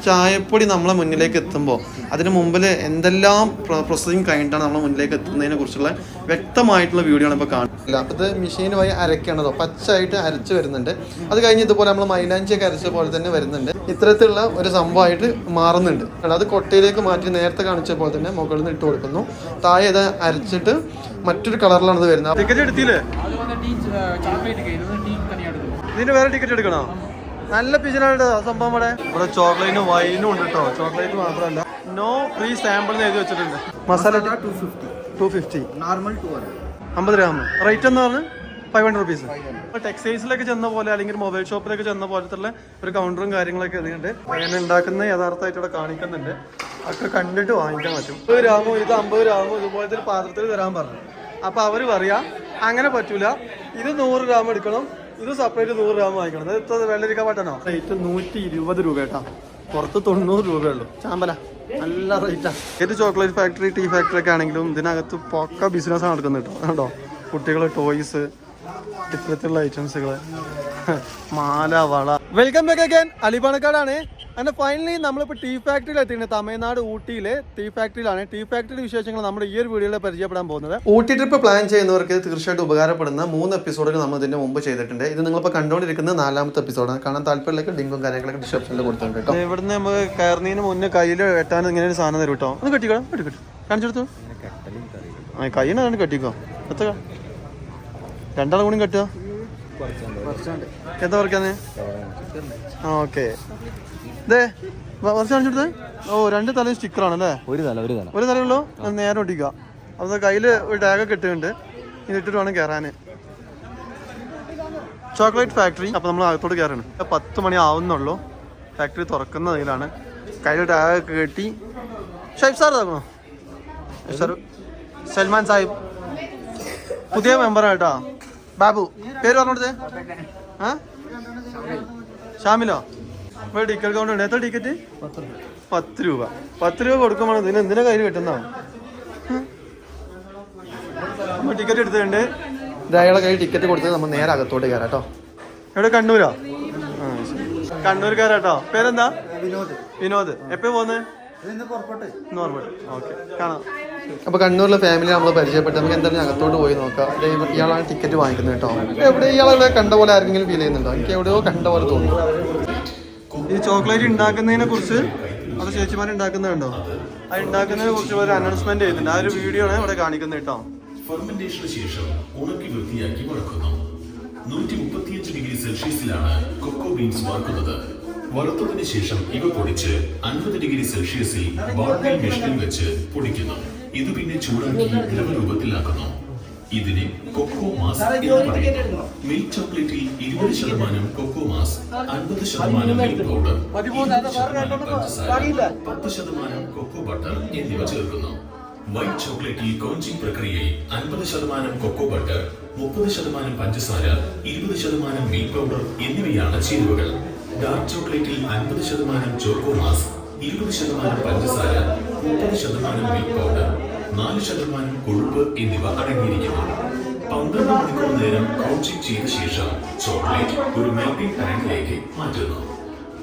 ചായപ്പൊടി നമ്മളെ മുന്നിലേക്ക് എത്തുമ്പോൾ അതിന് മുമ്പിൽ എന്തെല്ലാം പ്രോസസ്സിങ് കഴിഞ്ഞിട്ടാണ് നമ്മളെ മുന്നിലേക്ക് എത്തുന്നതിനെ കുറിച്ചുള്ള വ്യക്തമായിട്ടുള്ള വീഡിയോ ആണ് ഇപ്പോൾ കാണുന്നില്ല. അപ്പോൾ ഇത് മെഷീൻ വഴി അരയ്ക്കണതോ പച്ചയായിട്ട് അരച്ച് വരുന്നുണ്ട്. അത് കഴിഞ്ഞ് ഇതുപോലെ നമ്മൾ മൈലാഞ്ചിയൊക്കെ അരച്ച പോലെ തന്നെ വരുന്നുണ്ട്. ഇത്തരത്തിലുള്ള ഒരു സംഭവമായിട്ട് മാറുന്നുണ്ട്. അത് കൊട്ടയിലേക്ക് മാറ്റി നേരത്തെ കാണിച്ച പോലെ തന്നെ മുകളിൽ നിന്ന് ഇട്ട് കൊടുക്കുന്നു. താഴെ ഇത് അരച്ചിട്ട് മറ്റൊരു കളറിലാണ് ഇത് വരുന്നത്. ടിക്കറ്റ് എടുത്തില്ലേ? ഇതിന് വേറെ ടിക്കറ്റ് എടുക്കണോ? നല്ല പിജിനാണ് സംഭവം. ഇവിടെ ചോക്ലേറ്റും വൈനും ഉണ്ട് കേട്ടോ. ചോക്ലേറ്റ് മാത്രമല്ല, നോ ഫ്രീ സാമ്പിൾ എഴുതി വെച്ചിട്ടുണ്ട്. Masala 250, normal 50 gram. റേറ്റ് എന്ന് പറഞ്ഞാൽ 500 റുപ്പീസ്. ടെക്സ്റ്റൈൽസിലൊക്കെ ചെന്ന പോലെ അല്ലെങ്കിൽ മൊബൈൽ ഷോപ്പിലൊക്കെ ചെന്ന പോലത്തുള്ള ഒരു കൗണ്ടറും കാര്യങ്ങളൊക്കെ ഇതിലുണ്ട്. അങ്ങനെ ഉണ്ടാക്കുന്ന യഥാർത്ഥമായിട്ട് ഇവിടെ കാണിക്കുന്നുണ്ട്. ഒക്കെ കണ്ടിട്ട് വാങ്ങിക്കാൻ പറ്റും. 50 ഗ്രാമോ ഇത് 50 ഗ്രാമോ ഇതുപോലത്തെ ഒരു പാത്രത്തിൽ തരാൻ പറഞ്ഞു. അപ്പോൾ അവർ പറയാ അങ്ങനെ പറ്റൂല, ഇത് 100 ഗ്രാം എടുക്കണം, ഇത് സെപ്പറേറ്റ് 100 ഗ്രാം വാങ്ങിക്കണം. അത് വെള്ളരിക്ക പട്ടണോ? റേറ്റ് 120 രൂപ കേട്ടോ. പുറത്ത് 90 രൂപയുള്ളൂ. ചാമ്പല നല്ല റേറ്റാണ്. ഏത് ചോക്ലേറ്റ് ഫാക്ടറി, ടീ ഫാക്ടറി ഒക്കെ ആണെങ്കിലും ഇതിനകത്ത് പൊക്ക ബിസിനസ് നടക്കുന്നത് കേട്ടോ. കേട്ടോ, കുട്ടികൾ ടോയ്സ്, ഇത്തരത്തിലുള്ള ഐറ്റംസുകൾ, മാല, വള. Welcome back again. പണക്കാടാണ്. അങ്ങനെ ഫൈനലി നമ്മളിപ്പോൾ ടീ ഫാക്ടറിയിൽ എത്തിയിട്ടുണ്ട്. തമിഴ്നാട് ഊട്ടിയിലെ ടീ ഫാക്ടറിയിലാണ്. ടീ ഫാക്ടറി വിശേഷങ്ങൾ നമ്മൾ ഈ ഒരു വീഡിയോയിൽ പരിചയപ്പെടാൻ പോകുന്നത്. ഊട്ടി ട്രിപ്പ് പ്ലാൻ ചെയ്യുന്നവർക്ക് തീർച്ചയായിട്ടും ഉപകാരപ്പെടുന്ന 3 എപ്പിസോഡുകൾ നമ്മൾ ഇതിന് മുമ്പ് ചെയ്തിട്ടുണ്ട്. ഇത് നിങ്ങളിപ്പോൾ കണ്ടുകൊണ്ടിരിക്കുന്ന 4ാമത്തെ എപ്പിസോഡാണ്. കാണാൻ താല്പര്യമുള്ള ലിങ്കും കാര്യങ്ങളൊക്കെ ഡിസ്ക്രിപ്ഷനിൽ കൊടുത്തിട്ടുണ്ട് കേട്ടോ. ഇവിടുന്ന് നമുക്ക് കയറുന്നതിന് മുന്നേ കയ്യിൽ വെട്ടാൻ ഇങ്ങനെ ഒരു സാധനം തരും കേട്ടോ. ഒന്ന് കെട്ടിക്കോ, കാണിച്ചെടുത്തു. കയ്യിനാണ് കെട്ടിക്കോ. എത്ര 2 ആൾ കൂടി കെട്ടുക. എന്താ പറയാന്ന്? ഓക്കെ, ഇതേ കുറച്ച് കാണിച്ചെടുത്ത്. ഓ, 2 തലയും സ്റ്റിക്കറാണല്ലേ? ഒരു തലയുള്ളൂ. നേരെ ഒട്ടിക്കുക. അപ്പോൾ കയ്യിൽ ഒരു ടാഗൊക്കെ ഇട്ടുന്നുണ്ട്. ഇതിട്ടിട്ട് വേണം കയറാൻ. Chocolate factory. അപ്പോൾ നമ്മൾ അകത്തോട്ട് കയറാണ്. 10 മണി ആവുന്നുള്ളൂ. ഫാക്ടറി തുറക്കുന്ന ഇതിലാണ്. കയ്യിൽ ടാഗൊക്കെ കെട്ടി. ഷൈഫ് സാർ ഇതാക്കണോ? സാർ സൽമാൻ സാഹിബ് പുതിയ മെമ്പറാണ് കേട്ടോ. ബാബു പേര് പറഞ്ഞോടത്തെ. ഷാമിലോ? ഇപ്പോൾ ടിക്കറ്റ് കൗണ്ടർ ഉണ്ട്. എത്ര ടിക്കറ്റ്? 10 രൂപ. 10 രൂപ കൊടുക്കുമ്പോൾ ഇതിന് എന്തിനാ കയ്യിൽ കിട്ടുന്നതാണ്. നമ്മൾ ടിക്കറ്റ് എടുത്തിട്ടുണ്ട്. ഇത് അയാളെ കയ്യിൽ ടിക്കറ്റ് കൊടുത്തത് നമ്മൾ നേരെ അകത്തോട്ട് കയറാം കേട്ടോ. എവിടെ? കണ്ണൂരോ? കണ്ണൂർക്കാരാട്ടോ. പേരെന്താ? വിനോദ്. എപ്പോഴും പോകുന്നത്? ഓക്കെ, കാണാം. അപ്പോൾ കണ്ണൂരിലെ ഫാമിലി നമ്മൾ പരിചയപ്പെട്ട് നമുക്ക് എന്തായാലും അകത്തോട്ട് പോയി നോക്കാം. ഇയാളാണ് ടിക്കറ്റ് വാങ്ങിക്കുന്നത് കേട്ടോ. എവിടെ ഇയാളെ കണ്ട പോലെ ആരെങ്കിലും ഫീൽ ചെയ്യുന്നുണ്ടോ? എനിക്ക് എവിടെയോ കണ്ട പോലെ തോന്നുന്നു. ഈ ചോക്ലേറ്റ് ഉണ്ടാക്കുന്നതിനെ കുറിച്ച് അത് ചേച്ചിമാർ ഉണ്ടാക്കുന്നുണ്ടോ? അത് ഉണ്ടാക്കുന്നതിനെ കുറിച്ച് ഒരു അനൗൺസ്മെന്റ് ചെയ്യുന്നുണ്ട്. ആ ഒരു വീഡിയോ ആണ് ഇവിടെ കാണിക്കുന്നത് കേട്ടോ. ഫെർമെന്റേഷന് ശേഷം ഉണക്കി വൃത്തിയാക്കി വറുക്കുന്നു. 135 ഡിഗ്രി സെൽഷ്യസിലാണ് കൊക്കോ ബീൻസ് വറുക്കുന്നത്. വറുത്തതിന് ശേഷം ഇവ പൊടിച്ച് 50 ഡിഗ്രി സെൽഷ്യസിൽ ബോട്ടിൽ മെഷീനിൽ വെച്ച് പൊടിക്കുന്നു. ഇത് പിന്നെ ചൂടാക്കി ദ്രവരൂപത്തിലാക്കുന്നു. ഇതിനെ കൊക്കോ മാസ് എന്ന് പറയുന്നു. മിൽക്ക് ചോക്ലേറ്റിൽ 20% കൊക്കോ മാസ്, 50% മിൽക്ക് പൗഡർ, 20% പഞ്ചസാര, 10% കൊക്കോ ബട്ടർ എന്നിവ ചേർക്കുന്നു. വൈറ്റ് ചോക്ലേറ്റിൽ കോഞ്ചിങ് പ്രക്രിയയിൽ 50% കൊക്കോ ബട്ടർ, 30% പഞ്ചസാര, 20% മിൽക്ക് പൗഡർ എന്നിവയാണ് ചേരുവകൾ. ഡാർക്ക് ചോക്ലേറ്റിൽ 50% ചോക്കോ മാസ്, 20% പഞ്ചസാര, 30% മിൽക്ക് പൗഡർ, 4% കൊഴുപ്പ് എന്നിവ അടങ്ങിയിരിക്കുന്നു. 12 മണിക്കൂർ നേരം കോച്ചിങ് ചെയ്ത ശേഷം ചോക്ലേറ്റ് ഒരു മെൽറ്റിംഗ് ടാങ്കിലേക്ക് മാറ്റുന്നു.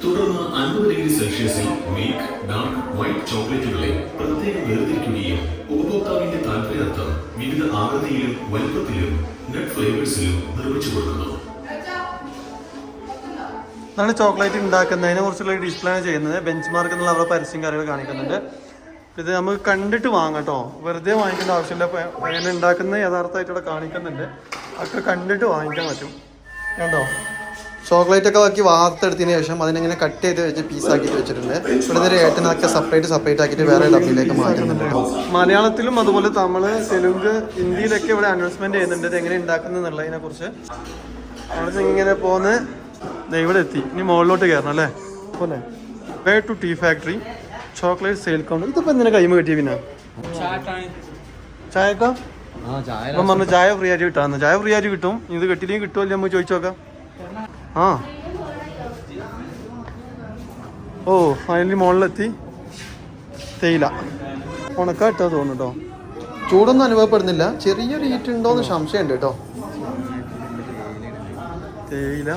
തുടർന്ന് 50 ഡിഗ്രി സെൽഷ്യസിൽ മിൽക്ക്, ഡാർക്ക്, വൈറ്റ് ചോക്ലേറ്റുകളെ പ്രത്യേകം വേർതിരിക്കുകയും ഉപഭോക്താവിന്റെ താല്പര്യാർത്ഥം വിവിധ ആകൃതിയിലും വലുപ്പത്തിലും നട്ട് ഫ്ലേവേഴ്സിലും നിർമ്മിച്ചു കൊടുക്കുന്നു. അതാണ് ചോക്ലേറ്റ് ഉണ്ടാക്കുന്നതിനെ കുറിച്ചുള്ള ഡിസ്പ്ലേ ചെയ്യുന്നത്. ബെഞ്ച് മാർക്ക് എന്നുള്ള അവരുടെ പരസ്യം കാര്യങ്ങൾ കാണിക്കുന്നുണ്ട്. ഇത് നമുക്ക് കണ്ടിട്ട് വാങ്ങാം കേട്ടോ. വെറുതെ വാങ്ങിക്കേണ്ട ആവശ്യമില്ല. അങ്ങനെ ഉണ്ടാക്കുന്നത് യഥാർത്ഥമായിട്ട് ഇവിടെ കാണിക്കുന്നുണ്ട്. ഒക്കെ കണ്ടിട്ട് വാങ്ങിക്കാൻ പറ്റും. കണ്ടോ, ചോക്ലേറ്റ് ഒക്കെ ആക്കി വാർത്തെടുത്തതിന് ശേഷം അതിനെങ്ങനെ കട്ട് ചെയ്ത് വെച്ച് പീസാക്കിയിട്ട് വെച്ചിട്ടുണ്ട്. ഇവിടെ ഒരു ഏട്ടനൊക്കെ സെപ്പറേറ്റ് ആക്കിയിട്ട് വേറെ ഡബ്ബിലേക്ക് മാറ്റുന്നുണ്ട് കേട്ടോ. മലയാളത്തിലും അതുപോലെ തമിഴ്, തെലുങ്ക്, ഹിന്ദിയിലൊക്കെ ഇവിടെ അനൗൺസ്മെന്റ് ചെയ്യുന്നുണ്ട് ഇത് എങ്ങനെ ഉണ്ടാക്കുന്നത് എന്നുള്ളതിനെ കുറിച്ച്. അവിടെ ഇങ്ങനെ പോന്ന് ഇവിടെ എത്തി. ഇനി മുകളിലോട്ട് കയറണം അല്ലേ? പോലെ way to tea factory chocolate sale counter. ഇതിപ്പോൾ എന്തിനാ കൈമ കിട്ടിയ? പിന്നെ ചായക്കോ? അപ്പം പറഞ്ഞു ചായ ഫ്രീ ആയിട്ട് കിട്ടാന്ന്. ചായ ഫ്രീ ആയിട്ട് കിട്ടും. ഇത് കിട്ടിയില്ലെങ്കിൽ കിട്ടുമല്ലോ, നമുക്ക് ചോദിച്ചു നോക്കാം. ആ ഓ, ഫൈനലി മുകളിലെത്തി. തേയില ഉണക്ക ഇട്ടാ തോന്നുന്നു കേട്ടോ. ചൂടൊന്നും അനുഭവപ്പെടുന്നില്ല. ചെറിയൊരു ഹീറ്റ് ഉണ്ടോയെന്ന് സംശയമുണ്ട് കേട്ടോ. തേയില.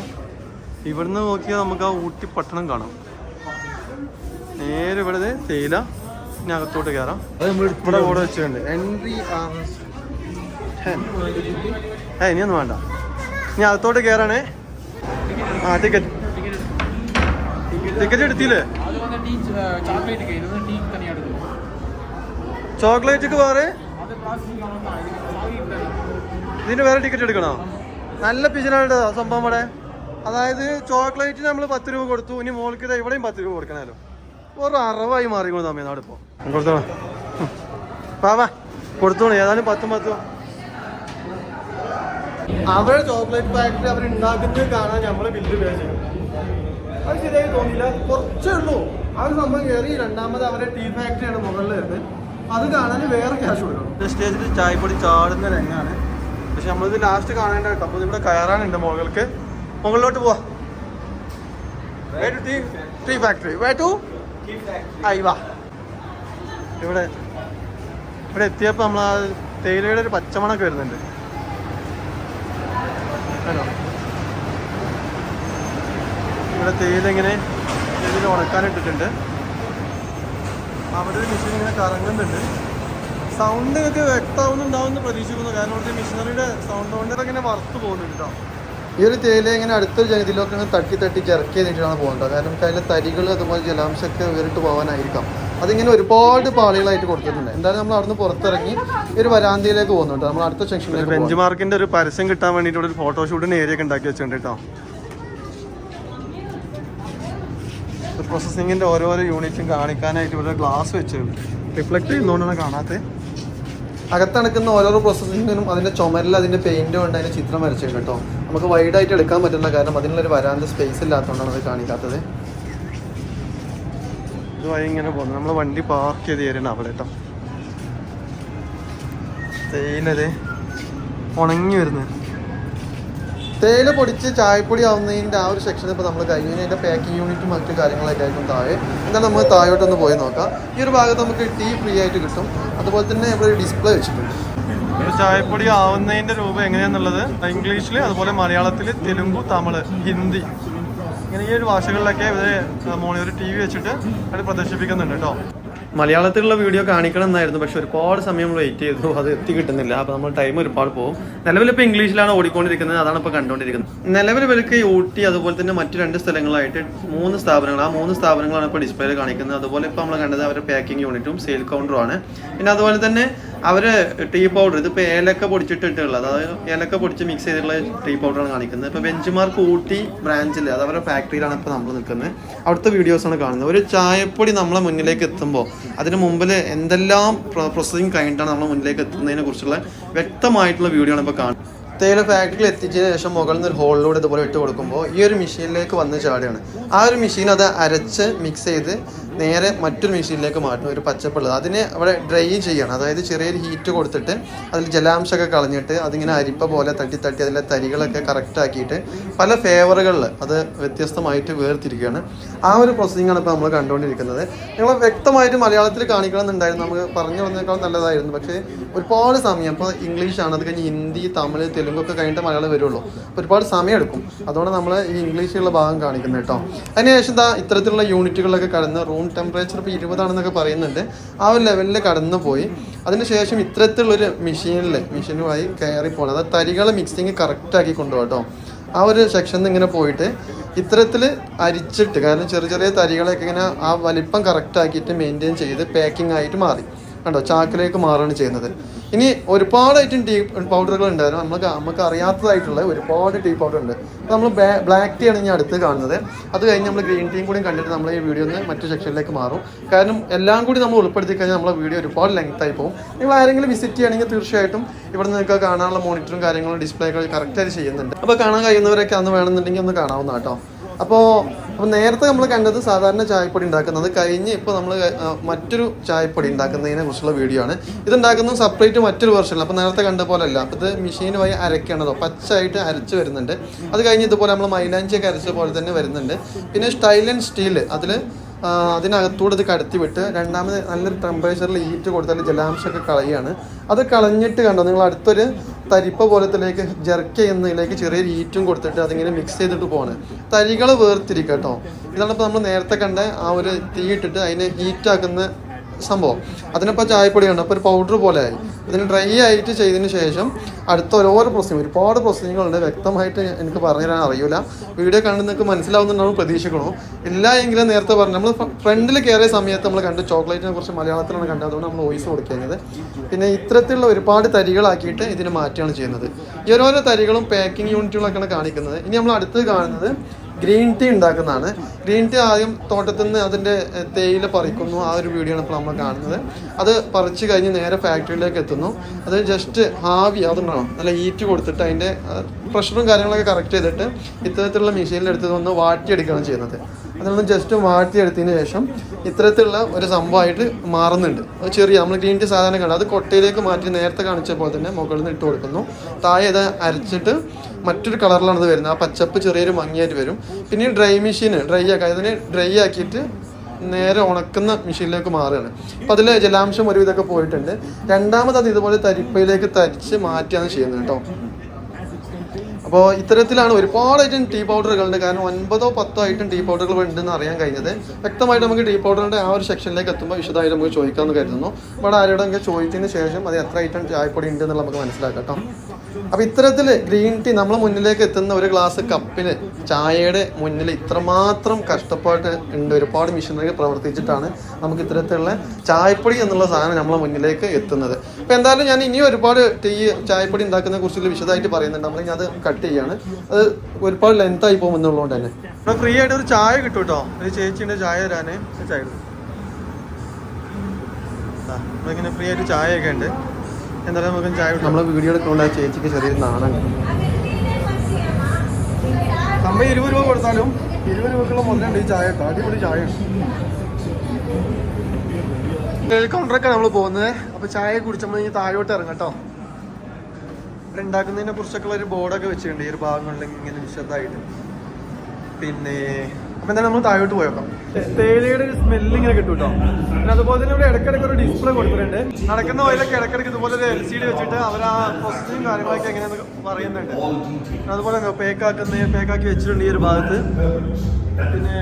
ഇവിടുന്ന് നോക്കിയാൽ നമുക്ക് ആ ഊട്ടി പട്ടണം കാണാം. ഇവിടെ തേയില ഇനി അകത്തോട്ട് കയറാം. അത് നമ്മൾ ഇവിടെ കൂടെ വെച്ചിട്ടുണ്ട് എൻട്രി ഇനിയൊന്നും വേണ്ട. ഇനി അകത്തോട്ട് കയറാണേ. ടിക്കറ്റ് എടുത്തില്ലേ? ചോക്ലേറ്റ് വേറെ ഇതിന് വേറെ ടിക്കറ്റ് എടുക്കണോ? നല്ല പിജനാണ് സംഭവം ഇവിടെ. അതായത് ചോക്ലേറ്റിന് നമ്മൾ 10 രൂപ കൊടുത്തു, ഇനി മോൾക്ക് ഇവിടെയും 10 രൂപ കൊടുക്കണമല്ലോ. ഒരു അറിവായി മാറിക്കോളൂ തമിഴ്നാട് ഇപ്പോൾ. കൊടുത്തോളാം വാ കൊടുത്തോളൂ. ഏതായാലും 10 അവരുടെ ചോക്ലേറ്റ് ഫാക്ടറി അവരുണ്ടാക്കുന്നത് കാണാൻ നമ്മൾ ബില്ല് പേ ചെയ്യും. അത് ശരിയായി തോന്നിയില്ല, കുറച്ചേ ഉള്ളൂ. ആ ഒരു സംഭവം കയറി. രണ്ടാമത് അവരുടെ ടീ ഫാക്ടറിയാണ് മുകളിൽ വരുന്നത്, അത് കാണാൻ വേറെ ക്യാഷ് കൊടുക്കണം. സ്റ്റേജിൽ ചായപ്പൊടി ചാടുന്ന രംഗാണ്. പക്ഷെ നമ്മളിത് ലാസ്റ്റ് കാണേണ്ട കേട്ടോ. അപ്പോൾ ഇവിടെ കയറാനുണ്ട് മുകളിലോട്ട് പോവാ. ടീ ഫാക്ടറി വാ. ഇവിടെ എത്തിയപ്പോൾ നമ്മൾ ആ തേയിലയുടെ ഒരു പച്ചമണൊക്കെ വരുന്നുണ്ട്. ആണോ? ഇവിടെ തേയില ഇങ്ങനെ ഇതിൽ ഉണക്കാനിട്ടിട്ടുണ്ട്. അവിടെ ഒരു മെഷീൻ ഇങ്ങനെ കറങ്ങുന്നുണ്ട്. സൗണ്ട് ഒക്കെ വ്യക്തമാവുന്നുണ്ടാവുമെന്ന് പ്രതീക്ഷിക്കുന്നു. കാരണം അവിടുത്തെ മെഷീനറിയുടെ സൗണ്ട് കൊണ്ട് ഇങ്ങനെ വറുത്ത് പോകുന്നുണ്ട് കേട്ടോ. ഈ ഒരു തേയില ഇങ്ങനെ അടുത്തൊരു ജനത്തിലൊക്കെ ഇങ്ങനെ തട്ടി ചെറുക്കി ചെയ്തിട്ടാണ് പോകുന്നത്. കാരണം അതിലെ തരികൾ അതുപോലെ ജലാംശമൊക്കെ വേറിട്ട് പോകാനായിരിക്കാം. അതിങ്ങനെ ഒരുപാട് പാളികളായിട്ട് കൊടുത്തിട്ടുണ്ട്. എന്തായാലും നമ്മൾ അവിടുന്ന് പുറത്തിറങ്ങി ഒരു വരാന്തയിലേക്ക് പോകുന്നുണ്ട്. നമ്മൾ അടുത്ത സെക്ഷനിലേക്ക് ബെഞ്ച് മാർക്കിന്റെ ഒരു പരസ്യം കിട്ടാൻ വേണ്ടിയിട്ട് ഒരു ഫോട്ടോഷൂട്ടിന് ഏരിയ ഒക്കെ ഉണ്ടാക്കി വെച്ചിട്ടുണ്ട് കേട്ടോ. പ്രോസസ്സിങ്ങിന്റെ ഓരോരോ യൂണിറ്റും കാണിക്കാനായിട്ട് ഇവിടെ ഗ്ലാസ് വെച്ചിട്ടുണ്ട്. റിഫ്ലക്ട് ചെയ്യുന്നതുകൊണ്ടാണ് കാണാത്തത്. അകത്തണക്കുന്ന ഓരോരോ പ്രോസസ്സിങ്ങിനും അതിന്റെ ചുമരിൽ അതിന്റെ പെയിന്റ് കൊണ്ട് അതിന്റെ ചിത്രം വരച്ചിട്ടുണ്ട് കേട്ടോ. നമുക്ക് വൈഡായിട്ട് എടുക്കാൻ പറ്റുന്ന കാരണം അതിനുള്ളൊരു വരാന്ത സ്പേസ് ഇല്ലാത്തതുകൊണ്ടാണ് അത് കാണിക്കാത്തത്. ഇത് വഴി ഇങ്ങനെ പോകുന്നത്. നമ്മൾ വണ്ടി പാർക്ക് ചെയ്ത് കയറിയാണ് അവിടെ കേട്ടോ. തേയിലത് ഉണങ്ങി വരുന്നത്. തേയില പൊടിച്ച് ചായപ്പൊടി ആവുന്നതിൻ്റെ ആ ഒരു സെക്ഷൻ ഇപ്പോൾ നമ്മൾ കഴിഞ്ഞ് അതിൻ്റെ പാക്കിംഗ് യൂണിറ്റും മറ്റു കാര്യങ്ങളൊക്കെ ആയിരിക്കും താഴെ. എന്നാൽ നമ്മൾ താഴോട്ടൊന്ന് പോയി നോക്കാം. ഈ ഒരു ഭാഗത്ത് നമുക്ക് ടീ ഫ്രീ ആയിട്ട് കിട്ടും. അതുപോലെ തന്നെ ഇവിടെ ഡിസ്പ്ലേ വെച്ചിട്ടുണ്ട്. ചായപ്പൊടി ആവുന്നതിൻ്റെ രൂപ എങ്ങനെയാണെന്നുള്ളത് ഇംഗ്ലീഷിൽ, അതുപോലെ മലയാളത്തിൽ, തെലുങ്ക്, തമിഴ്, ഹിന്ദി ഇങ്ങനെ ഈ ഒരു ഭാഷകളിലൊക്കെ മോണിൽ ഒരു TV വെച്ചിട്ട് അത് പ്രദർശിപ്പിക്കുന്നുണ്ട് കേട്ടോ. മലയാളത്തിലുള്ള വീഡിയോ കാണിക്കണം എന്നായിരുന്നു, പക്ഷെ ഒരുപാട് സമയം വെയിറ്റ് ചെയ്തു, അത് എത്തി കിട്ടുന്നില്ല. അപ്പോൾ നമ്മൾ ടൈം ഒരുപാട് പോകും. നിലവിലിപ്പോൾ ഇംഗ്ലീഷിലാണ് ഓടിക്കൊണ്ടിരിക്കുന്നത്, അതാണ് ഇപ്പോൾ കണ്ടുകൊണ്ടിരിക്കുന്നത്. നിലവിൽ ഇവർക്ക് ഊട്ടി അതുപോലെ തന്നെ മറ്റു 2 സ്ഥലങ്ങളായിട്ട് 3 സ്ഥാപനങ്ങൾ, ആ 3 സ്ഥാപനങ്ങളാണ് ഇപ്പോൾ ഡിസ്പ്ലേയിൽ കാണിക്കുന്നത്. അതുപോലെ ഇപ്പോൾ നമ്മൾ കണ്ടത് അവരുടെ പാക്കിംഗ് യൂണിറ്റും സെയിൽ കൗണ്ടറുമാണ്. പിന്നെ അതുപോലെ തന്നെ അവർ ടീ പൗഡർ, ഇതിപ്പോൾ ഏലക്ക പൊടിച്ചിട്ടുള്ളത്, അതായത് ഏലക്ക പൊടിച്ച് മിക്സ് ചെയ്തിട്ടുള്ള ടീ പൗഡറാണ് കാണിക്കുന്നത്. ഇപ്പോൾ ബെഞ്ച് മാർക്ക് ഊട്ടി ബ്രാഞ്ചിൽ, അത് അവരുടെ ഫാക്ടറിയിലാണ് ഇപ്പോൾ നമ്മൾ നിൽക്കുന്നത്. അവിടുത്തെ വീഡിയോസാണ് കാണുന്നത്. ഒരു ചായപ്പൊടി നമ്മളെ മുന്നിലേക്ക് എത്തുമ്പോൾ അതിന് മുമ്പിൽ എന്തെല്ലാം പ്രോസസ്സിങ് കഴിഞ്ഞിട്ടാണ് നമ്മൾ മുന്നിലേക്ക് എത്തുന്നതിനെ കുറിച്ചുള്ള വ്യക്തമായിട്ടുള്ള വീഡിയോ ആണ് ഇപ്പോൾ കാണുന്നത്. തേയില ഫാക്ടറിയിൽ എത്തിച്ചതിന് ശേഷം മുകളിൽ നിന്ന് ഒരു ഹോളിലൂടെ ഇതുപോലെ ഇട്ട് കൊടുക്കുമ്പോൾ ഈ ഒരു മെഷീനിലേക്ക് വന്ന് ചാടുകയാണ്. ആ ഒരു മെഷീൻ അത് അരച്ച് മിക്സ് ചെയ്ത് നേരെ മറ്റൊരു മെഷീനിലേക്ക് മാറ്റും. ഒരു പച്ചപ്പുള്ളത് അതിനെ അവിടെ ഡ്രൈ ചെയ്യണം. അതായത് ചെറിയൊരു ഹീറ്റ് കൊടുത്തിട്ട് അതിൽ ജലാംശമൊക്കെ കളഞ്ഞിട്ട് അതിങ്ങനെ അരിപ്പ പോലെ തട്ടി അതിലെ തരികളൊക്കെ കറക്റ്റ് ആക്കിയിട്ട് പല ഫ്ലേവറുകളിൽ അത് വ്യത്യസ്തമായിട്ട് വേർതിരിക്കുകയാണ്. ആ ഒരു പ്രോസസ്സിങ്ങാണ് ഇപ്പോൾ നമ്മൾ കണ്ടുകൊണ്ടിരിക്കുന്നത്. നിങ്ങൾ വ്യക്തമായിട്ട് മലയാളത്തിൽ കാണിക്കണമെന്നുണ്ടായിരുന്നു, നമുക്ക് പറഞ്ഞു വന്നേക്കാൾ നല്ലതായിരുന്നു. പക്ഷേ ഒരുപാട് സമയം, ഇപ്പോൾ ഇംഗ്ലീഷാണ്, അത് കഴിഞ്ഞ് ഹിന്ദി, തമിഴ്, തെലുങ്കൊക്കെ കഴിഞ്ഞിട്ട് മലയാളം വരുള്ളൂ. അപ്പോൾ ഒരുപാട് സമയം എടുക്കും. അതുകൊണ്ട് നമ്മൾ ഈ ഇംഗ്ലീഷിലുള്ള ഭാഗം കാണിക്കുന്നത് കേട്ടോ. അതിനുശേഷം ഇത്തരത്തിലുള്ള യൂണിറ്റുകളിലൊക്കെ കടന്ന് റൂം ടെമ്പറേച്ചർ ഇപ്പോൾ 20 ആണെന്നൊക്കെ പറയുന്നുണ്ട്. ആ ഒരു ലെവലിൽ കടന്നു പോയി. അതിനുശേഷം ഇത്തരത്തിലുള്ളൊരു മെഷീനുമായി കയറി പോകണം. അതായത് തരികളെ മിക്സിങ് കറക്റ്റാക്കി കൊണ്ടുപോകാം കേട്ടോ. ആ ഒരു സെക്ഷനിൽ ഇങ്ങനെ പോയിട്ട് ഇത്തരത്തിൽ അരിച്ചിട്ട്, കാരണം ചെറിയ തരികളൊക്കെ ഇങ്ങനെ ആ വലിപ്പം കറക്റ്റാക്കിയിട്ട് മെയിൻറ്റെയിൻ ചെയ്ത് പാക്കിംഗ് ആയിട്ട് മാറി കണ്ടോ, ചാക്കിലേക്ക് മാറുകയാണ് ചെയ്യുന്നത്. ഇനി ഒരുപാടായിട്ടും ടീ പൗഡറുകൾ ഉണ്ടായിരുന്നു. നമുക്ക് അറിയാത്തതായിട്ടുള്ള ഒരുപാട് ടീ പൗഡർ ഉണ്ട്. അപ്പോൾ നമ്മൾ ബ്ലാക്ക് ടീ ആണ് ഇനി അടുത്ത് കാണുന്നത്. അത് കഴിഞ്ഞ് നമ്മൾ ഗ്രീൻ ടീയും കൂടി കണ്ടിട്ട് നമ്മൾ ഈ വീഡിയോ ഒന്ന് മറ്റു സെക്ഷനിലേക്ക് മാറും. കാരണം എല്ലാം കൂടി നമ്മൾ ഉൾപ്പെടുത്തി കഴിഞ്ഞാൽ നമ്മളെ വീഡിയോ ഒരുപാട് ലെങ്ത് ആയി പോകും. നിങ്ങൾ ആരെങ്കിലും വിസിറ്റ് ചെയ്യണമെങ്കിൽ തീർച്ചയായിട്ടും ഇവിടെ നിങ്ങൾക്ക് കാണാനുള്ള മോണിറ്ററും കാര്യങ്ങളും ഡിസ്പ്ലേകൾ കറക്റ്റായിട്ട് ചെയ്യുന്നുണ്ട്. അപ്പോൾ കാണാൻ കഴിയുന്നവരൊക്കെ അന്ന് വേണമെന്നുണ്ടെങ്കിൽ ഒന്ന് കാണാവുന്ന കേട്ടോ. അപ്പോൾ നേരത്തെ നമ്മൾ കണ്ടത് സാധാരണ ചായപ്പൊടി ഉണ്ടാക്കുന്നത് കഴിഞ്ഞ് ഇപ്പോൾ നമ്മൾ മറ്റൊരു ചായപ്പൊടി ഉണ്ടാക്കുന്നതിനെ കുറിച്ചുള്ള വീഡിയോ ആണ്. ഇതുണ്ടാക്കുന്നത് സെപ്പറേറ്റ് മറ്റൊരു വെർഷനിൽ. അപ്പോൾ നേരത്തെ കണ്ട പോലെ അല്ല, അപ്പോൾ ഇത് മെഷീൻ വഴി അരയ്ക്കണതോ പച്ചായിട്ട് അരച്ച് വരുന്നുണ്ട്. അത് കഴിഞ്ഞ് ഇതുപോലെ നമ്മൾ മൈലാഞ്ചിയൊക്കെ അരച്ച പോലെ തന്നെ വരുന്നുണ്ട്. പിന്നെ സ്റ്റൈൽ ആൻഡ് സ്റ്റീൽ, അതിൽ അതിനകത്തൂടെ ഇത് കടത്തി വിട്ട് രണ്ടാമത് നല്ലൊരു ടെമ്പറേച്ചറിൽ ഹീറ്റ് കൊടുത്താൽ ജലാംശമൊക്കെ കളയാണ്. അത് കളഞ്ഞിട്ട് കണ്ടോ നിങ്ങൾ അടുത്തൊരു തരിപ്പ പോലത്തിലേക്ക് ജെർക്ക് ചെയ്യുന്നതിലേക്ക് ചെറിയൊരു ഹീറ്റും കൊടുത്തിട്ട് അതിങ്ങനെ മിക്സ് ചെയ്തിട്ട് പോകണം. തരികൾ വേർതിരിക്കുക കേട്ടോ. ഇതാണ് ഇപ്പോൾ നമ്മൾ നേരത്തെ കണ്ട ആ ഒരു തീ ഇട്ടിട്ട് അതിനെ ഹീറ്റാക്കുന്ന സംഭവം. അതിനിപ്പോൾ ചായപ്പൊടി ഉണ്ട്, അപ്പോൾ ഒരു പൗഡർ പോലെ ആയി. ഇതിന് ഡ്രൈ ആയിട്ട് ചെയ്തതിന് ശേഷം അടുത്ത ഓരോ പ്രോസസ്സിങ് ഒരുപാട് പ്രോസസ്സിങ്ങുകളുണ്ട്. വ്യക്തമായിട്ട് എനിക്ക് പറഞ്ഞു തരാൻ അറിയില്ല. വീഡിയോ കണ്ട് നിങ്ങൾക്ക് മനസ്സിലാവുന്നുണ്ടാവും പ്രതീക്ഷിക്കണോ. ഇല്ല എങ്കിലും നേരത്തെ പറഞ്ഞു നമ്മൾ ഫ്രണ്ടിൽ കയറിയ സമയത്ത് നമ്മൾ കണ്ട് ചോക്ലേറ്റിനെ കുറിച്ച് മലയാളത്തിലാണ് കണ്ടത്, അതുകൊണ്ട് നമ്മൾ വോയിസ് കൊടുക്കുന്നത്. പിന്നെ ഇത്തരത്തിലുള്ള ഒരുപാട് തരികളാക്കിയിട്ട് ഇതിന് മാറ്റുകയാണ് ചെയ്യുന്നത്. ഈ ഓരോരോ തരികളും പാക്കിംഗ് യൂണിറ്റുകളൊക്കെയാണ് കാണിക്കുന്നത്. ഇനി നമ്മൾ അടുത്ത് കാണുന്നത് ഗ്രീൻ ടീ ഉണ്ടാക്കുന്നതാണ്. ഗ്രീൻ ടീ ആദ്യം തോട്ടത്തിൽ നിന്ന് അതിൻ്റെ തേയില പറിക്കുന്നു, ആ ഒരു വീഡിയോ ആണ് ഇപ്പോൾ നമ്മൾ കാണുന്നത്. അത് പറിച്ച് കഴിഞ്ഞ് നേരെ ഫാക്ടറിയിലേക്ക് എത്തുന്നു. അത് ജസ്റ്റ് ആവി അതുണ്ടാവും നല്ല ഹീറ്റ് കൊടുത്തിട്ട് അതിൻ്റെ പ്രഷറും കാര്യങ്ങളൊക്കെ കറക്റ്റ് ചെയ്തിട്ട് ഇത്തരത്തിലുള്ള മെഷീനിലെടുത്ത് ഒന്ന് വാട്ടിയെടുക്കുകയാണ് ചെയ്യുന്നത്. അതിനൊന്ന് ജസ്റ്റ് വാട്ടിയെടുത്തതിന് ശേഷം ഇത്തരത്തിലുള്ള ഒരു സംഭവമായിട്ട് മാറുന്നുണ്ട്. അത് ചെറിയ നമ്മൾ ഗ്രീൻ ടീ സാധാരണ കാണും, അത് കൊട്ടയിലേക്ക് മാറ്റി നേരത്തെ കാണിച്ച പോലെ തന്നെ മുകളിൽ നിന്ന് ഇട്ട് കൊടുക്കുന്നു. താഴെ ഇത് അരച്ചിട്ട് മറ്റൊരു കളറിലാണ് ഇത് വരുന്നത്. ആ പച്ചപ്പ് ചെറിയൊരു മങ്ങിയായിട്ട് വരും. പിന്നെ ഡ്രൈ മെഷീൻ ഡ്രൈ ആക്കുക, അതിനെ ഡ്രൈ ആക്കിയിട്ട് നേരെ ഉണക്കുന്ന മെഷീനിലേക്ക് മാറുകയാണ്. അപ്പോൾ അതിൽ ജലാംശം ഒരുവിധമൊക്കെ പോയിട്ടുണ്ട്. രണ്ടാമത് അത് ഇതുപോലെ തരിപ്പയിലേക്ക് തരിച്ച് മാറ്റിയാണ് ചെയ്യുന്നത് കേട്ടോ. അപ്പോൾ ഇത്തരത്തിലാണ് ഒരുപാട് ഐറ്റം ടീ പൗഡറുകളുണ്ട്. കാരണം 9 or 10 ഐറ്റം ടീ പൗഡറുകൾ ഉണ്ടെന്ന് അറിയാൻ കഴിഞ്ഞത്. വ്യക്തമായിട്ട് നമുക്ക് ടീ പൗഡറിൻ്റെ ആ ഒരു സെക്ഷനിലേക്ക് എത്തുമ്പോൾ വിശദമായിട്ട് നമുക്ക് ചോദിക്കാമെന്ന് കരുതുന്നു. ഇവിടെ ആരോടെങ്കിലും ചോദിച്ചതിന് ശേഷം അത് എത്ര ഐറ്റം ചായപ്പൊടി ഉണ്ട് എന്നുള്ളത് നമുക്ക് മനസ്സിലാക്കാം കേട്ടോ. അപ്പോൾ ഇത്തരത്തിൽ ഗ്രീൻ ടീ നമ്മളെ മുന്നിലേക്ക് എത്തുന്ന ഒരു ഗ്ലാസ് കപ്പിന് ചായയുടെ മുന്നിൽ ഇത്രമാത്രം കഷ്ടപ്പാട്ട് ഉണ്ട്. ഒരുപാട് മെഷീനറി പ്രവർത്തിച്ചിട്ടാണ് നമുക്ക് ഇത്തരത്തിലുള്ള ചായപ്പൊടി എന്നുള്ള സാധനം നമ്മളെ മുന്നിലേക്ക് എത്തുന്നത്. അപ്പോൾ എന്തായാലും ഞാൻ ഇനിയും ഒരുപാട് ചായപ്പൊടി ഉണ്ടാക്കുന്നതിനെ കുറിച്ചുള്ള വിശദമായിട്ട് പറയുന്നുണ്ട്. നമ്മൾ ഇനി അത് കട്ട് ചെയ്യാണ്. അത് ഒരുപാട് ലെങ്ത് ആയി പോകും എന്നുള്ളതുകൊണ്ട് തന്നെ ഇവിടെ ഫ്രീ ആയിട്ട് ഒരു ചായ കിട്ടും കേട്ടോ. ഒരു ചേച്ചിൻ്റെ ചായ തരാന് ചായ ഇങ്ങനെ ഫ്രീ ആയിട്ട് ചായയൊക്കെ ഉണ്ട്. എന്തായാലും നമുക്ക് ചായ നമ്മളെ വീഡിയോ എടുക്കുകൊണ്ട് ആ ചേച്ചിക്ക് ചെറിയൊരു നാണം. നമ്മൾ 20 രൂപ കൊടുത്താലും 20 രൂപക്കുള്ള മുതലുണ്ട് ഈ ചായ കേട്ടോ. അടിപൊളി ചായ കൗണ്ടറൊക്കെ നമ്മൾ പോകുന്നത്. അപ്പോൾ ചായ കുടിച്ചപ്പോൾ ഇനി താഴോട്ട് ഇറങ്ങാം കേട്ടോ. ഇവിടെ ഉണ്ടാക്കുന്നതിനെ കുറിച്ചൊക്കെ ഒരു ബോർഡൊക്കെ വെച്ചിട്ടുണ്ട് ഈ ഒരു ഭാഗങ്ങളിൽ ഇങ്ങനെ വിശദമായിട്ട്. പിന്നെ അപ്പം എന്തായാലും നമ്മൾ താഴോട്ട് പോയേക്കാം. തേയിലയുടെ ഒരു സ്മെല്ല് ഇങ്ങനെ കിട്ടും കേട്ടോ. പിന്നെ അതുപോലെ തന്നെ ഇവിടെ ഇടയ്ക്കിടയ്ക്ക് ഒരു ഡിസ്പ്ലേ കൊടുത്തിട്ടുണ്ട്. നടക്കുന്ന വഴിയിലൊക്കെ ഇടയ്ക്കിടയ്ക്ക് ഇതുപോലെ ഒരു LCD വെച്ചിട്ട് അവർ ആ പ്രോസസ്സിങ് കാര്യങ്ങളൊക്കെ എങ്ങനെയാണെന്ന് പറയുന്നുണ്ട്. അതുപോലെ തന്നെ പേക്കാക്കി വെച്ചിട്ടുണ്ട് ഈ ഒരു ഭാഗത്ത്. പിന്നെ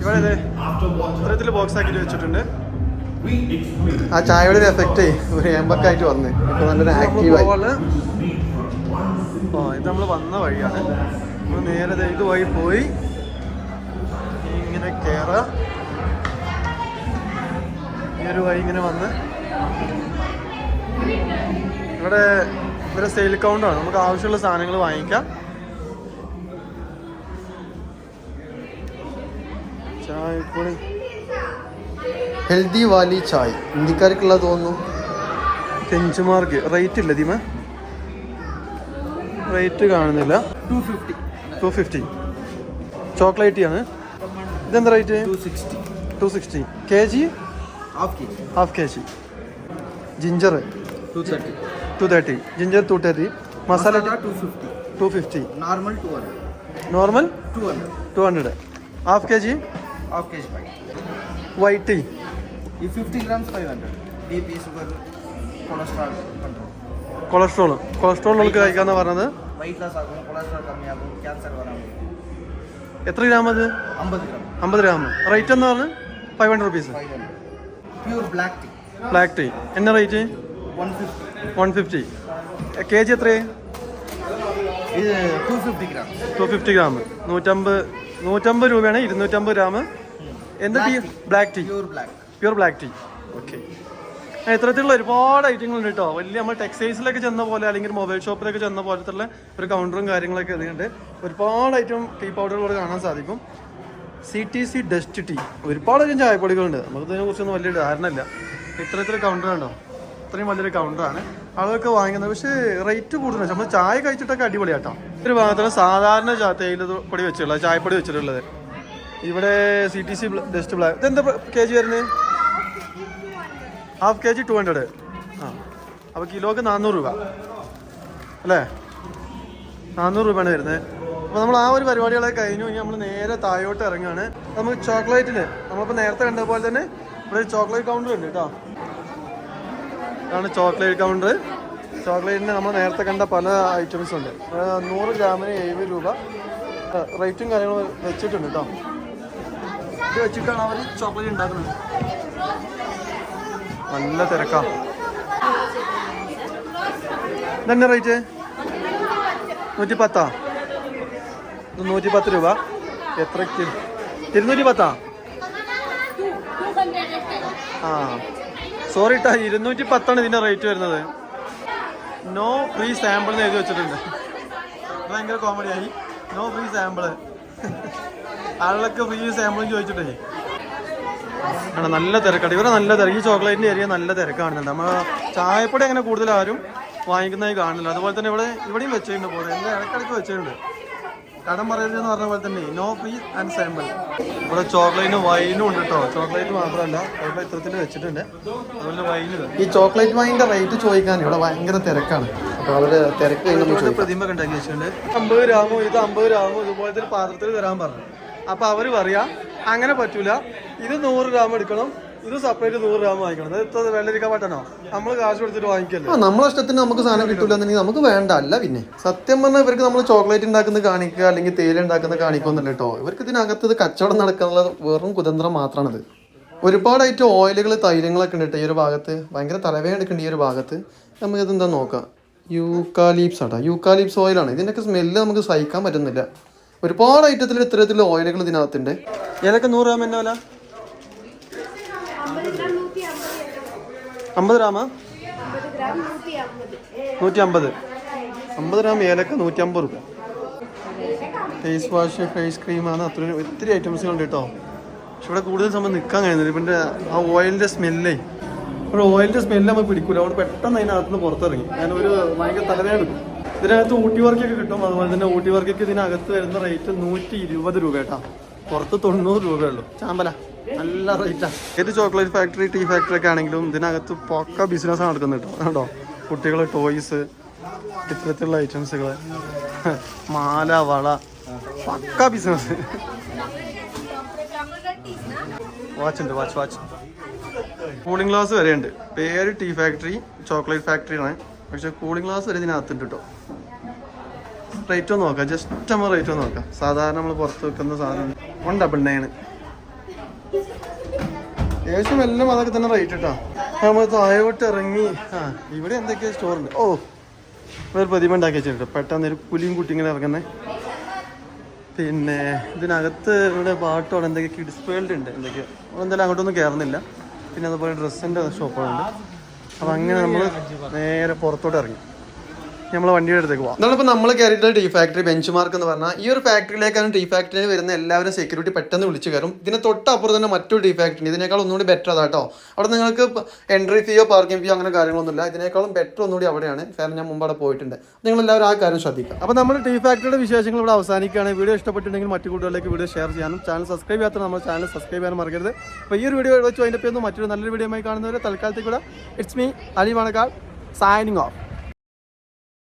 ഇവിടെ ഇത്തരത്തിൽ ബോക്സ് ആക്കിയിട്ട് വെച്ചിട്ടുണ്ട്. ആ ചായയുടെ ഒരു എഫക്റ്റ് ഒരു ഏമ്പക്കായിട്ട് വന്ന് ഇപ്പൊ നല്ലൊരു ആക്റ്റീവായി. ഇത് നമ്മൾ വന്ന വഴിയാണ്. നമ്മൾ നേരെ ഇത് വഴി പോയി ഇങ്ങനെ കയറുക. ഈ ഒരു വഴി ഇങ്ങനെ വന്ന് ഇവിടെ ഇവരെ സെയിൽ കൗണ്ടറാണ്. നമുക്ക് ആവശ്യമുള്ള സാധനങ്ങൾ വാങ്ങിക്കാം. ചായപ്പൊടി ഹെൽത്തി വാലി ചായ് ഇന്ത്യക്കാർക്കുള്ള തോന്നുന്നു. കെഞ്ചുമാർക്ക് റേറ്റ് ഇല്ല ദീമ, റേറ്റ് കാണുന്നില്ല. 250 ചോക്ലേറ്റ് ആണ്. ഇതെന്താ rate? 260 kg, half kg. Ginger 230 ginger 230. മസാല 250. Normal 200. Half kg white tea 50 grams 500. BP, sugar, cholesterol നമുക്ക് കഴിക്കാന്ന് പറഞ്ഞത്. weight loss ആകും, കൊളസ്ട്രോൾ കമ്മിയാകും, ക്യാൻസർ വരാം. എത്ര ഗ്രാം അത്? 50 ഗ്രാം. റേറ്റ് എന്ന് പറഞ്ഞത് 500 rupees. പ്യൂർ ബ്ലാക്ക് ടീ എന്നാ റേറ്റ്? 150. kg എത്രയാണ്? ഇത് 250 grams. 250 ഗ്രാം 150 രൂപയാണ്. 250 ഗ്രാം. എന്താ tea? Black tea, pure black tea. Okay. ഇത്തരത്തിലുള്ള ഒരുപാട് ഐറ്റങ്ങളുണ്ട് കേട്ടോ. വലിയ നമ്മൾ ടെക്സ്റ്റൈൽസിലൊക്കെ ചെന്ന പോലെ അല്ലെങ്കിൽ മൊബൈൽ ഷോപ്പിലൊക്കെ ചെന്ന പോലത്തുള്ള ഒരു കൗണ്ടറും കാര്യങ്ങളൊക്കെ ഇതിനുണ്ട്. ഒരുപാട് ഐറ്റം ടീ പൗഡറുകൾ കാണാൻ സാധിക്കും. CTC ഡസ്റ്റ് ടീ, ഒരുപാട് ഐറ്റം ചായപ്പൊടികളുണ്ട്. നമുക്ക് ഇതിനെ കുറിച്ചൊന്നും വലിയ ധാരണയില്ല. ഇത്തരത്തിൽ കൗണ്ടർ ഉണ്ടോ? ഇത്രയും വലിയൊരു കൗണ്ടറാണ്. ആളുകൾക്ക് വാങ്ങിക്കുന്നത്. പക്ഷേ റേറ്റ് കൂടുതലാണ്. നമ്മൾ ചായ കഴിച്ചിട്ടൊക്കെ അടിപൊളിയാട്ടോ. ഒരു ഭാഗത്താണ് സാധാരണ തേയിലപ്പൊടി വെച്ചിട്ടുള്ളത്, ചായപ്പൊടി വെച്ചിട്ടുള്ളത്. ഇവിടെ CTC ഡസ്റ്റ് ബ്ലാക്ക്. ഇതെന്താ kg വരുന്നത്? Half kg 200. ആ, അപ്പോൾ കിലോക്ക് 400 രൂപ അല്ലേ? 400 രൂപയാണ് വരുന്നത്. അപ്പോൾ നമ്മൾ ആ ഒരു പരിപാടികളൊക്കെ കഴിഞ്ഞു. ഇനി നമ്മൾ നേരെ താഴോട്ട് ഇറങ്ങുകയാണ്. നമുക്ക് ചോക്ലേറ്റിന് നമ്മളിപ്പോൾ നേരത്തെ കണ്ട പോലെ തന്നെ ഇവിടെ ഒരു ചോക്ലേറ്റ് കൗണ്ടർ ഉണ്ട് കേട്ടോ. ഇതാണ് ചോക്ലേറ്റ് കൗണ്ടർ. ചോക്ലേറ്റിന് നമ്മൾ നേരത്തെ കണ്ട പല ഐറ്റംസും ഉണ്ട്. 100 ഗ്രാമിന് 70 രൂപ റേറ്റും കാര്യങ്ങളും വെച്ചിട്ടുണ്ട് കേട്ടോ. ഇത് വെച്ചിട്ടാണ് അവർ ചോക്ലേറ്റ് ഉണ്ടാക്കുന്നത്. നല്ല തിരക്കാണ്. ഇതെന്നെ റേറ്റ് 110. ഇത് 110 രൂപ. എത്ര 210? ആ സോറി ട്ടാ, 210 ഇതിൻ്റെ റേറ്റ് വരുന്നത്. നോ ഫ്രീ സാമ്പിൾ എന്ന് എഴുതി വെച്ചിട്ടുണ്ട്. ഭയങ്കര കോമഡിയായി. No free sample. ആളുകളൊക്കെ ഫ്രീ സാമ്പിളും ചോദിച്ചിട്ടേ ആണ്. നല്ല തിരക്കാണ് ഇവരെ, നല്ല തിരക്ക്. ഈ ചോക്ലേറ്റിൻ്റെ ഏരിയ നല്ല തിരക്കാണ്. നമ്മൾ ചായപ്പൊടി അങ്ങനെ കൂടുതൽ ആരും വാങ്ങിക്കുന്നതായി കാണുന്നില്ല. അതുപോലെ തന്നെ ഇവിടെയും വെച്ചിട്ടുണ്ട്. പോലെ എൻ്റെ ഇടയ്ക്കിടയ്ക്ക് വെച്ചിട്ടുണ്ട്. കടം പറയരുതെന്ന് പറഞ്ഞ പോലെ തന്നെ നോ ഫ്രീ ആൻഡ് സാമ്പിൾ. ഇവിടെ ചോക്ലേറ്റിന് വൈനും ഉണ്ട് കേട്ടോ. ചോക്ലേറ്റ് മാത്രമല്ല, ഇവിടെ ഇത്തരത്തിൽ വെച്ചിട്ടുണ്ട്. അതുപോലെ വൈനും. ഈ ചോക്ലേറ്റ് വൈനിൻ്റെ റേറ്റ് ചോദിക്കാൻ ഇവിടെ ഭയങ്കര തിരക്കാണ്. അപ്പോൾ അവർ തിരക്ക് കഴിഞ്ഞ പ്രതിമ ഉണ്ടാക്കി വെച്ചിട്ടുണ്ട്. 50 ഗ്രാമോ ഇത് 50 ഗ്രാമോ ഇതുപോലത്തെ ഒരു പാത്രത്തിൽ തരാൻ പറഞ്ഞു. അപ്പോൾ അവർ പറയാ അങ്ങനെ പറ്റൂല, ഇത് 100 ഗ്രാം എടുക്കണം, ഇത് സെപ്പറേറ്റ് 100 ഗ്രാം വാങ്ങിക്കണം. അത് വെള്ളരിക്കാൻ പറ്റണോ? നമ്മൾ കാശ് കൊടുത്തിട്ട് വാങ്ങിക്കല്ലോ. നമ്മളെ ഇഷ്ടത്തിന് നമുക്ക് സാധനം കിട്ടില്ല എന്നുണ്ടെങ്കിൽ നമുക്ക് വേണ്ട. അല്ല പിന്നെ സത്യം പറഞ്ഞാൽ ഇവർക്ക് നമ്മൾ ചോക്ലേറ്റ് ഉണ്ടാക്കുന്നത് കാണിക്കുക അല്ലെങ്കിൽ തേയില ഉണ്ടാക്കുന്നത് കാണിക്കുമെന്നല്ല കേട്ടോ. ഇവർക്ക് ഇതിനകത്ത് ഇത് കച്ചവടം നടക്കാനുള്ള വെറും കുതന്ത്രം മാത്രമാണിത്. ഒരുപാടായിട്ട് ഓയിലുകൾ തൈലങ്ങളൊക്കെ ഉണ്ട് കേട്ടോ ഈ ഒരു ഭാഗത്ത്. ഭയങ്കര തലവേദന എടുക്കേണ്ട ഈ ഒരു ഭാഗത്ത്. നമുക്കിത് എന്താ നോക്കാം. യൂക്കാലിപ്സ് ആട്ടോ. യൂക്കാലിപ്സ് ഓയിലാണ്. ഇതിൻ്റെയൊക്കെ സ്മെല്ല് നമുക്ക് സഹിക്കാൻ പറ്റുന്നില്ല. ഒരുപാട് ഐറ്റത്തിൽ ഇത്തരത്തിലുള്ള ഓയിലുകൾ ഇതിനകത്തുണ്ട്. ഏതൊക്കെ 100 ഗ്രാം എന്നാ വില? 50 ഗ്രാമാ? 150. 50 ഗ്രാം ഏലക്ക 150 രൂപ. ഫേസ് വാഷ്, ഫേസ് ക്രീമാണ്. ഒത്തിരി ഐറ്റംസുകളുണ്ട് കേട്ടോ. പക്ഷെ ഇവിടെ കൂടുതൽ സമയം നിൽക്കാൻ കഴിയുന്നില്ല. ഇപ്പം ആ ഓയിലിൻ്റെ സ്മെല്ലേ, ഇവിടെ ഓയിലിൻ്റെ സ്മെല്ല് നമുക്ക് പിടിക്കൂല. അവിടെ പെട്ടെന്ന് അതിനകത്തുനിന്ന് പുറത്തിറങ്ങി. ഒരു ഭയങ്കര തലവേദന എടുക്കും. ഇതിനകത്ത് ഊട്ടി വർക്കൊക്കെ കിട്ടും. അതുപോലെ തന്നെ ഊട്ടി വർക്കൊക്കെ ഇതിനകത്ത് വരുന്ന റേറ്റ് 120 രൂപ കേട്ടോ. പുറത്ത് 90 രൂപയുള്ളൂ. ചാമ്പല നല്ല റേറ്റാണ്. ഏത് ചോക്ലേറ്റ് ഫാക്ടറി, ടീ ഫാക്ടറി ഒക്കെ ആണെങ്കിലും ഇതിനകത്ത് പക്ക ബിസിനസ്സാണ് നടക്കുന്നത് കേട്ടോ. അതുകൊണ്ടോ കുട്ടികൾ ടോയ്സ്, ഇത്തരത്തിലുള്ള ഐറ്റംസുകൾ, മാല, വള, പക്ക ബിസിനസ്. വാച്ച് ഉണ്ട്, വാച്ച്. കൂളിംഗ് ഗ്ലാസ് വരെ ഉണ്ട്. പേര് ടീ ഫാക്ടറി, ചോക്ലേറ്റ് ഫാക്ടറിയാണ്. പക്ഷെ കൂളിംഗ് ഗ്ലാസ് വരെ ഇതിനകത്തുണ്ട് കേട്ടോ. റേറ്റ് ഒന്ന് നോക്കാം. ജസ്റ്റ് നമ്മൾ റേറ്റ് ഒന്ന് നോക്കാം. സാധാരണ നമ്മൾ പുറത്ത് വെക്കുന്ന സാധനം 199. ഏകദേശം എല്ലാം അതൊക്കെ തന്നെ റേറ്റ് കേട്ടോ. നമ്മൾ താഴോട്ട് ഇറങ്ങി ഇവിടെ എന്തൊക്കെയോ സ്റ്റോറുണ്ട്. ഓ വേറെ പ്രതിമ ഉണ്ടാക്കി വെച്ചിട്ടുണ്ട്. പെട്ടെന്ന് ഒരു പുലിയും കുട്ടി ഇങ്ങനെ ഇറങ്ങുന്നത്. പിന്നെ ഇതിനകത്ത് ഇവിടെ പാട്ടോടെ എന്തൊക്കെയോ കിഡ്സ് വേൾഡ് ഉണ്ട്. എന്തൊക്കെയോ എന്തായാലും അങ്ങോട്ടൊന്നും കയറുന്നില്ല. പിന്നെ അതുപോലെ ഡ്രസ്സിൻ്റെ ഷോപ്പുകളുണ്ട്. അപ്പം അങ്ങനെ നമ്മൾ നേരെ പുറത്തോട്ട് ഇറങ്ങി നമ്മൾ വണ്ടിയുടെ അടുത്തേക്ക് പോകാം. അതാണ് ഇപ്പോൾ നമ്മൾ കയറിയിട്ടുള്ള ടീ ഫാക്ടറി ബെഞ്ച് മാർക്ക് എന്ന് പറഞ്ഞാൽ ഈ ഒരു ഫാക്ടറിയിലേക്കാണ് ടീ ഫാക്ടറിയിൽ വരുന്ന എല്ലാവരും സെക്യൂരിറ്റി പെട്ടെന്ന് വിളിച്ച് കയറും. ഇതിന് തൊട്ടപ്പുറത്ത് തന്നെ മറ്റൊരു ടീ ഫാക്ടറി. ഇതിനേക്കാൾ ഒന്നുകൂടി ബെറ്റർ അതാട്ടോ. അവിടെ നിങ്ങൾക്ക് എൻട്രി ഫീയോ പാർക്കിംഗ് ഫീയോ അങ്ങനെ കാര്യങ്ങളൊന്നുമില്ല. ഇതിനേക്കാളും ബെറ്റർ ഒന്നുകൂടി അവിടെയാണ്. കാരണം ഞാൻ മുമ്പ് അവിടെ പോയിട്ടുണ്ട്. നിങ്ങളെല്ലാവരും ആ കാര്യം ശ്രദ്ധിക്കുക. അപ്പോൾ നമ്മൾ ടീ ഫാക്ടറിയുടെ വിശേഷങ്ങൾ ഇവിടെ അവസാനിക്കുകയാണ്. വീഡിയോ ഇഷ്ടപ്പെട്ടിട്ടുണ്ടെങ്കിൽ മറ്റു കൂട്ടുകളിലേക്ക് വീഡിയോ ഷെയർ ചെയ്യാനും ചാനൽ സബ്സ്ക്രൈബ് ചെയ്യാത്ത നമ്മൾ ചാനൽ സബ്സ്ക്രൈബ് ചെയ്യാനും മറക്കരുത്. അപ്പോൾ ഈ ഒരു വീഡിയോ വെച്ച് അതിൻ്റെ പേര് മറ്റൊരു നല്ലൊരു വീഡിയോ ആയി കാണുന്നവരെ തൽക്കാലത്തേക്കൂടെ it's me Ali Panakkad signing of.